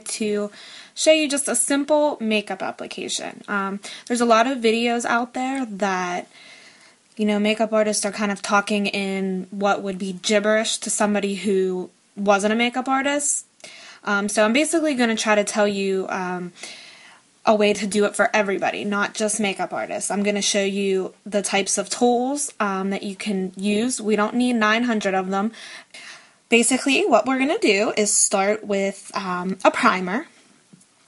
wanted to show you just a simple makeup application. There's a lot of videos out there that, you know, makeup artists are kind of talking in what would be gibberish to somebody who wasn't a makeup artist. So I'm basically going to try to tell you a way to do it for everybody, not just makeup artists. I'm going to show you the types of tools that you can use. We don't need 900 of them. Basically, what we're going to do is start with a primer.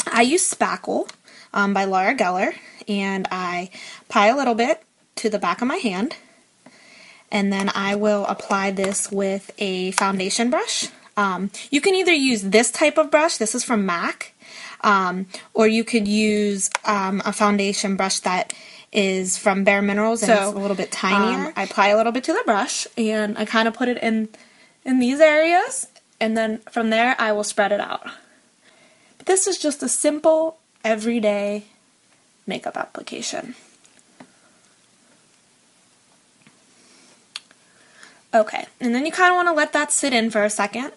I use Spackle by Laura Geller, and I apply a little bit to the back of my hand, and then I will apply this with a foundation brush. You can either use this type of brush, this is from MAC, or you could use a foundation brush that is from Bare Minerals, and it's a little bit tinier. I apply a little bit to the brush, and I kind of put it in these areas, and then from there I will spread it out. But this is just a simple, everyday makeup application. Okay, and then you kind of want to let that sit in for a second.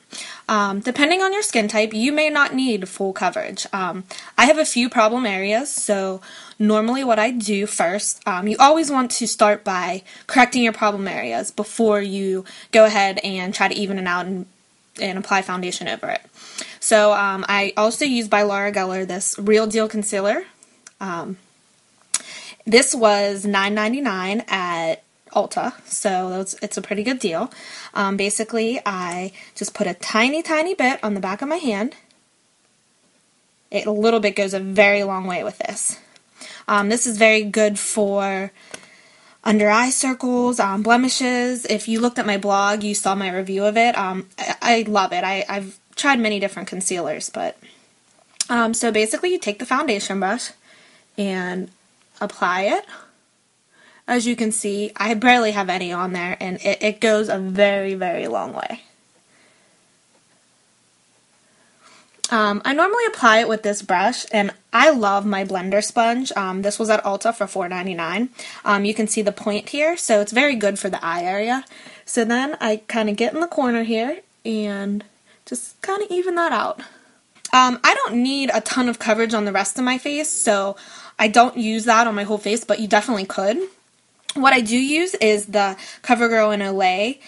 Depending on your skin type, you may not need full coverage. I have a few problem areas, so normally what I do first, you always want to start by correcting your problem areas before you go ahead and try to even it out and apply foundation over it. So I also use by Laura Geller this Real Deal Concealer. This was $9.99 at Ulta, so it's a pretty good deal. Basically, I just put a tiny bit on the back of my hand. A little bit goes a very long way with this. This is very good for under eye circles, blemishes. If you looked at my blog, you saw my review of it. I love it. I've tried many different concealers, but so basically you take the foundation brush and apply it. As you can see, I barely have any on there, and it goes a very long way. I normally apply it with this brush, and I love my blender sponge. This was at Ulta for $4.99. You can see the point here, so it's very good for the eye area. So then I kind of get in the corner here and just kind of even that out. I don't need a ton of coverage on the rest of my face, so I don't use that on my whole face, but you definitely could. What I do use is the CoverGirl in Olay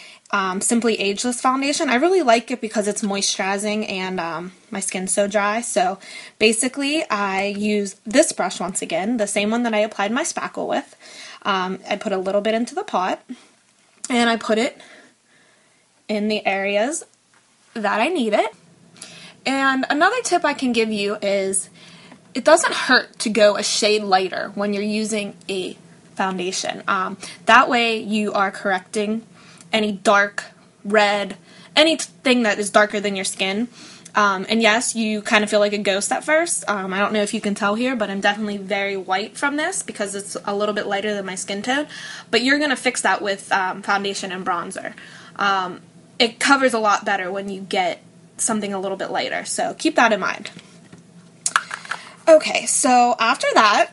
Simply Ageless foundation. I really like it because it's moisturizing and my skin's so dry. So basically I use this brush once again, the same one that I applied my spackle with. I put a little bit into the pot and I put it in the areas that I need it. And another tip I can give you is it doesn't hurt to go a shade lighter when you're using a foundation. That way you are correcting any dark, red, anything that is darker than your skin. And yes, you kind of feel like a ghost at first. I don't know if you can tell here, but I'm definitely very white from this because it's a little bit lighter than my skin tone. But you're going to fix that with foundation and bronzer. It covers a lot better when you get something a little bit lighter, so keep that in mind. Okay, so after that,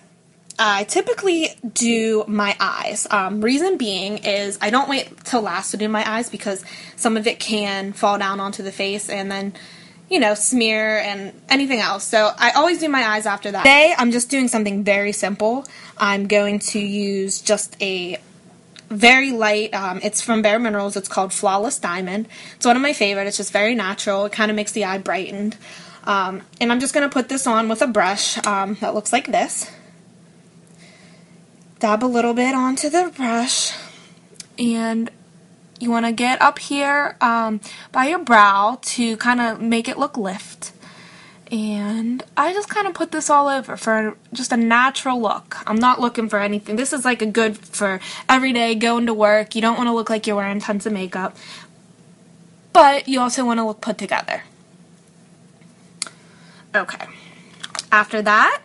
I typically do my eyes. Reason being is I don't wait till last to do my eyes because some of it can fall down onto the face and then, you know, smear and anything else. So I always do my eyes after that. Today I'm just doing something very simple. I'm going to use just a very light, it's from Bare Minerals, it's called Flawless Diamond. It's one of my favorite. It's just very natural. It kind of makes the eye brightened. And I'm just going to put this on with a brush that looks like this. Dab a little bit onto the brush, and you want to get up here by your brow to kind of make it look lift. And I just kind of put this all over for just a natural look. I'm not looking for anything. This is like a good for every day going to work. You don't want to look like you're wearing tons of makeup, but you also want to look put together. Okay, after that,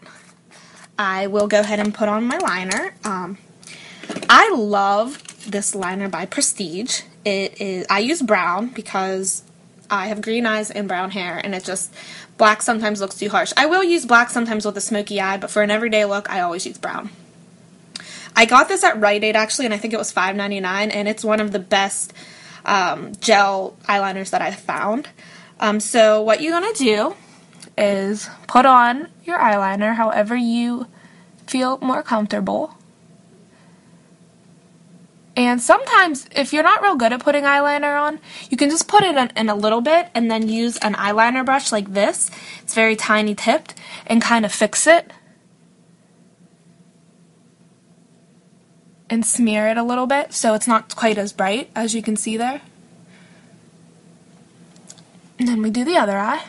I will go ahead and put on my liner. I love this liner by Prestige. I use brown because I have green eyes and brown hair, and it just, black sometimes looks too harsh. I will use black sometimes with a smoky eye, but for an everyday look, I always use brown. I got this at Rite Aid, actually, and I think it was $5.99, and it's one of the best gel eyeliners that I've found. So what you're going to do is put on your eyeliner however you feel more comfortable. And sometimes, if you're not real good at putting eyeliner on, you can just put it in a little bit and then use an eyeliner brush like this. It's very tiny tipped, and kind of fix it. And smear it a little bit so it's not quite as bright, as you can see there. And then we do the other eye.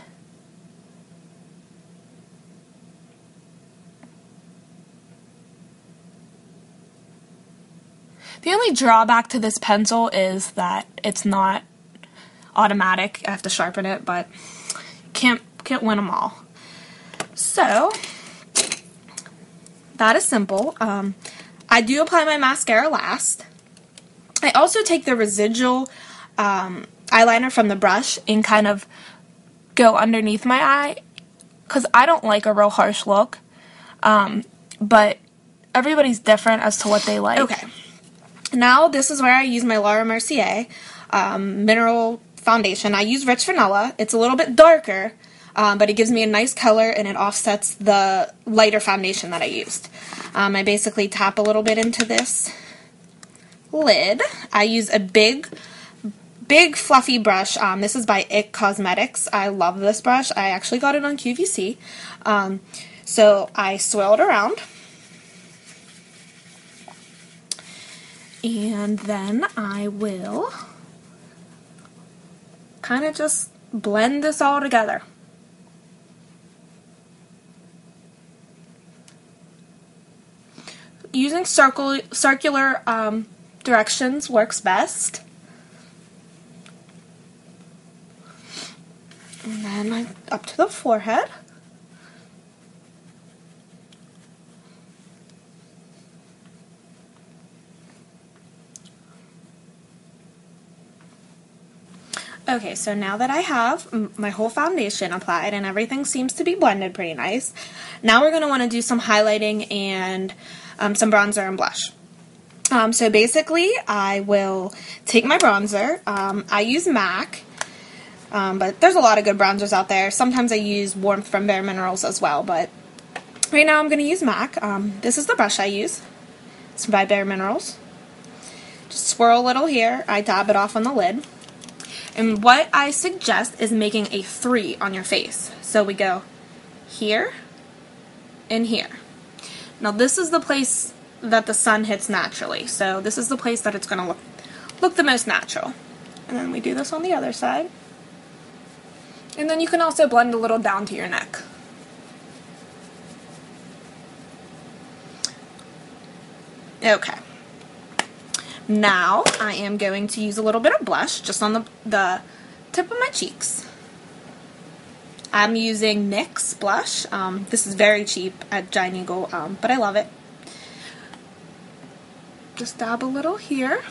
The only drawback to this pencil is that it's not automatic. I have to sharpen it, but can't win them all. So that is simple. I do apply my mascara last. I also take the residual eyeliner from the brush and kind of go underneath my eye because I don't like a real harsh look. But everybody's different as to what they like. Okay. Now this is where I use my Laura Mercier mineral foundation. I use Rich Vanilla. It's a little bit darker, but it gives me a nice color and it offsets the lighter foundation that I used. I basically tap a little bit into this lid. I use a big fluffy brush. This is by It Cosmetics. I love this brush. I actually got it on QVC. So I swirl it around. And then I will kind of just blend this all together. Using circular directions works best. And then I'm up to the forehead. Okay, so now that I have my whole foundation applied and everything seems to be blended pretty nice, now we're going to want to do some highlighting and some bronzer and blush. So basically, I will take my bronzer. I use MAC, but there's a lot of good bronzers out there. Sometimes I use Warmth from Bare Minerals as well, but right now I'm going to use MAC. This is the brush I use. It's by Bare Minerals. Just swirl a little here. I dab it off on the lid. And what I suggest is making a 3 on your face. So we go here and here. Now this is the place that the sun hits naturally. So this is the place that it's going to look the most natural. And then we do this on the other side. And then you can also blend a little down to your neck. Okay. Now I am going to use a little bit of blush just on the tip of my cheeks. I'm using NYX blush. This is very cheap at Giant Eagle, but I love it. Just dab a little here.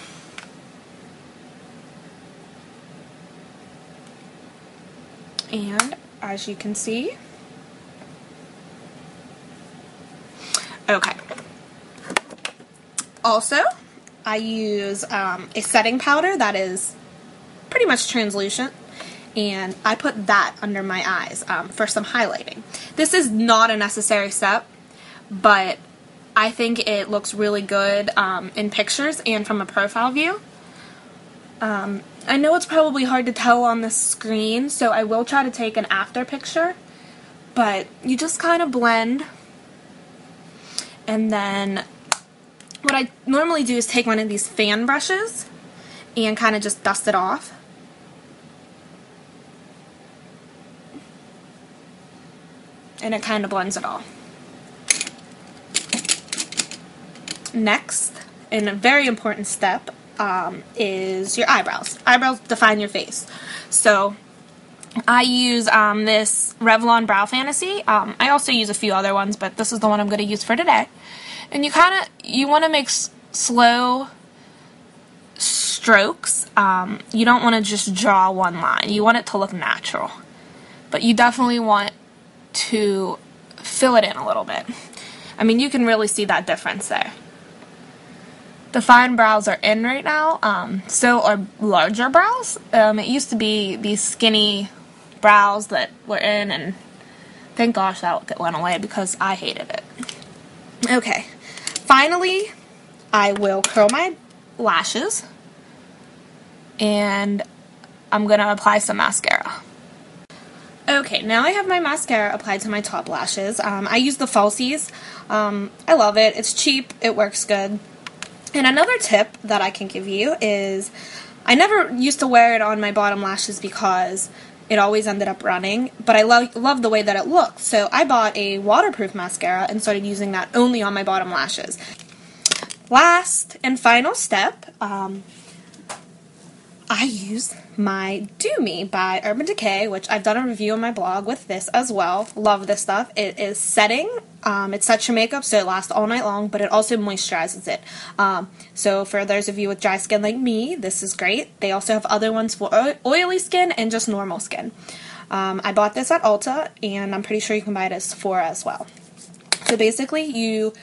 And as you can see, okay. Also, I use a setting powder that is pretty much translucent, and I put that under my eyes for some highlighting. This is not a necessary step, but I think it looks really good in pictures and from a profile view. I know it's probably hard to tell on the screen, so I will try to take an after picture, but you just kind of blend, and then what I normally do is take one of these fan brushes and kind of just dust it off. And it kind of blends it all. Next, and a very important step, is your eyebrows. Eyebrows define your face. So I use this Revlon Brow Fantasy. I also use a few other ones, but this is the one I'm going to use for today. And you want to make slow strokes. You don't want to just draw one line. You want it to look natural. But you definitely want to fill it in a little bit. I mean, you can really see that difference there. The fine brows are in right now. So are larger brows. It used to be these skinny brows that were in, and Thank gosh that went away because I hated it. Okay, finally, I will curl my lashes, and I'm gonna apply some mascara. Okay, now I have my mascara applied to my top lashes. I use the Falsies. I love it. It's cheap. It works good. And another tip that I can give you is I never used to wear it on my bottom lashes because it always ended up running, but I love the way that it looked. So I bought a waterproof mascara and started using that only on my bottom lashes. Last and final step, I use my Do Me by Urban Decay, which I've done a review on my blog with this as well. Love this stuff. It is setting. It sets your makeup so it lasts all night long, but it also moisturizes it. So for those of you with dry skin like me, this is great. They also have other ones for oily skin and just normal skin. I bought this at Ulta, and I'm pretty sure you can buy it at Sephora as well. So basically, you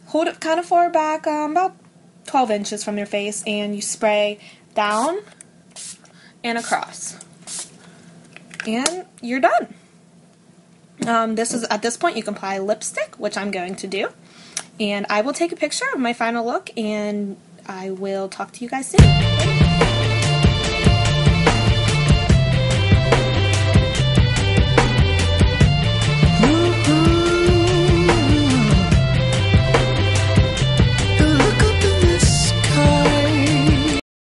hold it kind of far back, about 12 inches from your face, and you spray down and across, and you're done. At this point you can apply lipstick, which I'm going to do, and I will take a picture of my final look, and I will talk to you guys soon.